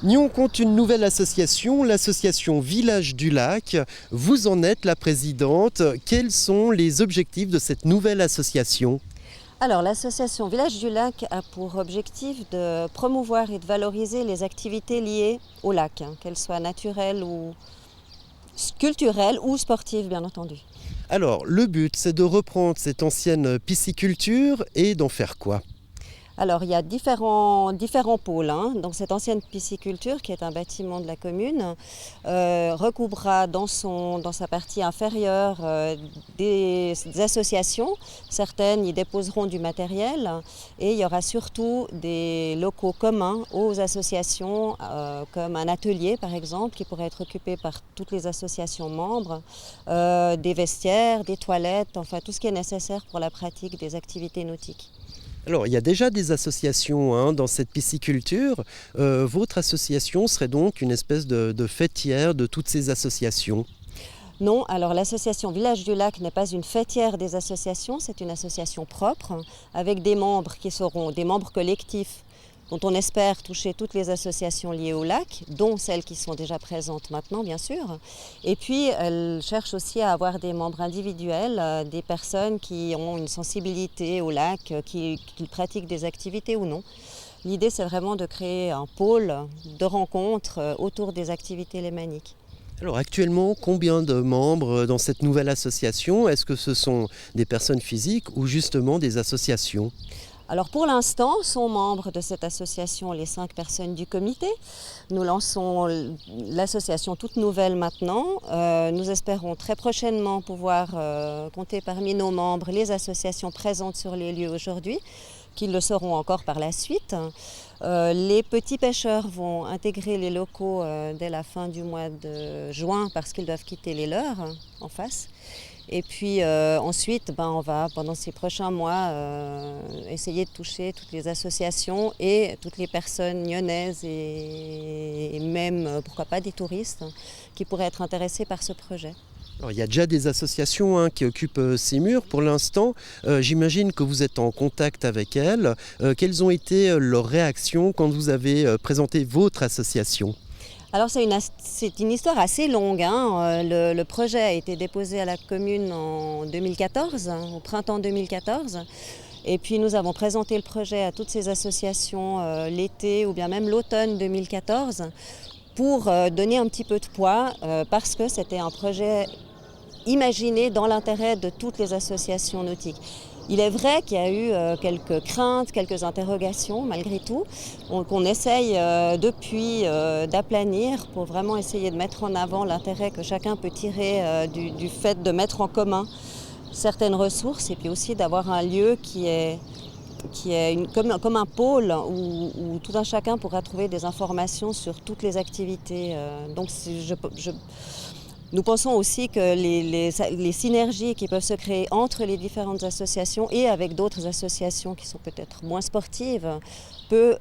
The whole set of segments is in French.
Nyon compte une nouvelle association, l'association Village du Lac. Vous en êtes la présidente. Quels sont les objectifs de cette nouvelle association ? Alors, l'association Village du Lac a pour objectif de promouvoir et de valoriser les activités liées au lac, qu'elles soient naturelles ou culturelles ou sportives, bien entendu. Alors, le but, c'est de reprendre cette ancienne pisciculture et d'en faire quoi ? Alors, il y a différents pôles. Donc, cette ancienne pisciculture, qui est un bâtiment de la commune, recouvrera dans sa partie inférieure des associations. Certaines y déposeront du matériel et il y aura surtout des locaux communs aux associations, comme un atelier par exemple, qui pourrait être occupé par toutes les associations membres, des vestiaires, des toilettes, enfin tout ce qui est nécessaire pour la pratique des activités nautiques. Alors, il y a déjà des associations dans cette pisciculture. Votre association serait donc une espèce de fêtière de toutes ces associations ? Non, alors l'association Village du Lac n'est pas une fêtière des associations, c'est une association propre avec des membres qui seront des membres collectifs dont on espère toucher toutes les associations liées au lac, dont celles qui sont déjà présentes maintenant, bien sûr. Et puis, elle cherche aussi à avoir des membres individuels, des personnes qui ont une sensibilité au lac, qui pratiquent des activités ou non. L'idée, c'est vraiment de créer un pôle de rencontres autour des activités lémaniques. Alors actuellement, combien de membres dans cette nouvelle association ? Est-ce que ce sont des personnes physiques ou justement des associations ? Alors pour l'instant, sont membres de cette association les 5 personnes du comité. Nous lançons l'association toute nouvelle maintenant. Nous espérons très prochainement pouvoir compter parmi nos membres les associations présentes sur les lieux aujourd'hui, qui le seront encore par la suite. Les petits pêcheurs vont intégrer les locaux dès la fin du mois de juin parce qu'ils doivent quitter les leurs en face. Et puis ensuite, on va pendant ces prochains mois essayer de toucher toutes les associations et toutes les personnes nyonnaises et même, pourquoi pas, des touristes qui pourraient être intéressés par ce projet. Alors, il y a déjà des associations qui occupent ces murs pour l'instant. J'imagine que vous êtes en contact avec elles. Quelles ont été leurs réactions quand vous avez présenté votre association ? Alors c'est une histoire assez longue. Le projet a été déposé à la commune en 2014, au printemps 2014. Et puis nous avons présenté le projet à toutes ces associations l'été ou bien même l'automne 2014 pour donner un petit peu de poids parce que c'était un projet imaginé dans l'intérêt de toutes les associations nautiques. Il est vrai qu'il y a eu quelques craintes, quelques interrogations malgré tout, qu'on essaye depuis d'aplanir pour vraiment essayer de mettre en avant l'intérêt que chacun peut tirer du fait de mettre en commun certaines ressources et puis aussi d'avoir un lieu qui est comme un pôle où tout un chacun pourra trouver des informations sur toutes les activités. Donc nous pensons aussi que les synergies qui peuvent se créer entre les différentes associations et avec d'autres associations qui sont peut-être moins sportives peut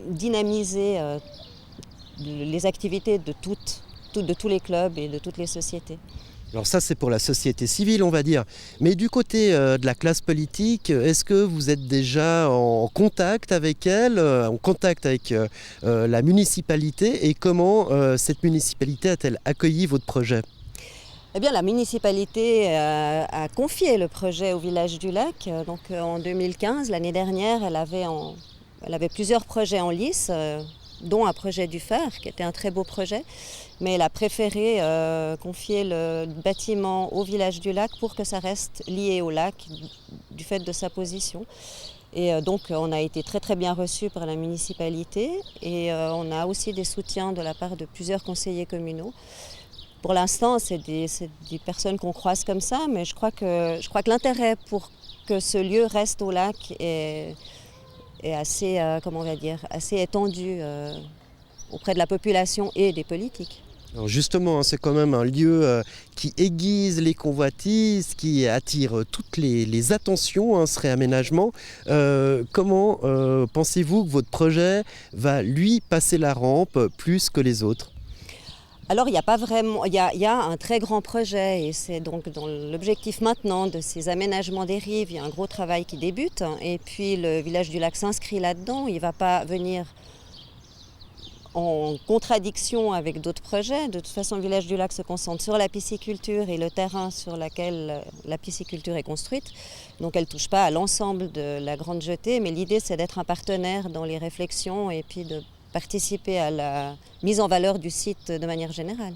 dynamiser les activités de tous les clubs et de toutes les sociétés. Alors ça, c'est pour la société civile, on va dire. Mais du côté de la classe politique, est-ce que vous êtes déjà en contact avec elle, en contact avec la municipalité ? Et comment cette municipalité a-t-elle accueilli votre projet ? Eh bien, la municipalité a confié le projet au Village du Lac. Donc, en 2015, l'année dernière, elle avait plusieurs projets en lice, dont un projet du phare, qui était un très beau projet. Mais elle a préféré confier le bâtiment au Village du Lac pour que ça reste lié au lac du fait de sa position. Et donc on a été très très bien reçus par la municipalité et on a aussi des soutiens de la part de plusieurs conseillers communaux. Pour l'instant, c'est des personnes qu'on croise comme ça, mais je crois que l'intérêt pour que ce lieu reste au lac est assez, assez étendu auprès de la population et des politiques. Alors justement, c'est quand même un lieu qui aiguise les convoitises, qui attire toutes les attentions, ce réaménagement. Comment pensez-vous que votre projet va, lui, passer la rampe plus que les autres ? Alors il n'y a pas vraiment, il y a un très grand projet et c'est donc dans l'objectif maintenant de ces aménagements des rives, il y a un gros travail qui débute et puis le Village du Lac s'inscrit là-dedans. Il ne va pas venir en contradiction avec d'autres projets. De toute façon, le village du lac se concentre sur la pisciculture et le terrain sur lequel la pisciculture est construite. Donc elle ne touche pas à l'ensemble de la Grande Jetée, mais l'idée c'est d'être un partenaire dans les réflexions et puis de participer à la mise en valeur du site de manière générale.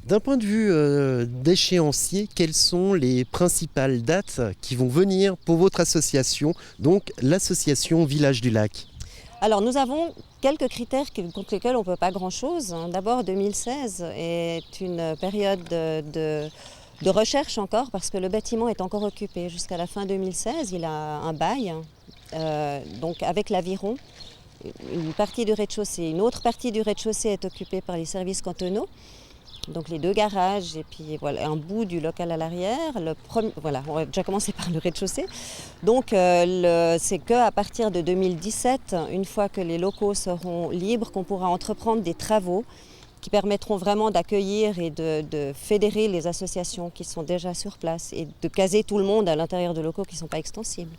D'un point de vue d'échéancier, quelles sont les principales dates qui vont venir pour votre association, donc l'association Village du Lac? Alors nous avons quelques critères contre lesquels on ne peut pas grand-chose. D'abord 2016 est une période de recherche encore parce que le bâtiment est encore occupé jusqu'à la fin 2016. Il a un bail, donc avec l'aviron. Une partie du rez-de-chaussée, une autre partie du rez-de-chaussée est occupée par les services cantonaux. Donc les deux garages et puis voilà, un bout du local à l'arrière. Voilà, on va déjà commencer par le rez-de-chaussée. Donc c'est qu'à partir de 2017, une fois que les locaux seront libres, qu'on pourra entreprendre des travaux qui permettront vraiment d'accueillir et de fédérer les associations qui sont déjà sur place et de caser tout le monde à l'intérieur de locaux qui ne sont pas extensibles.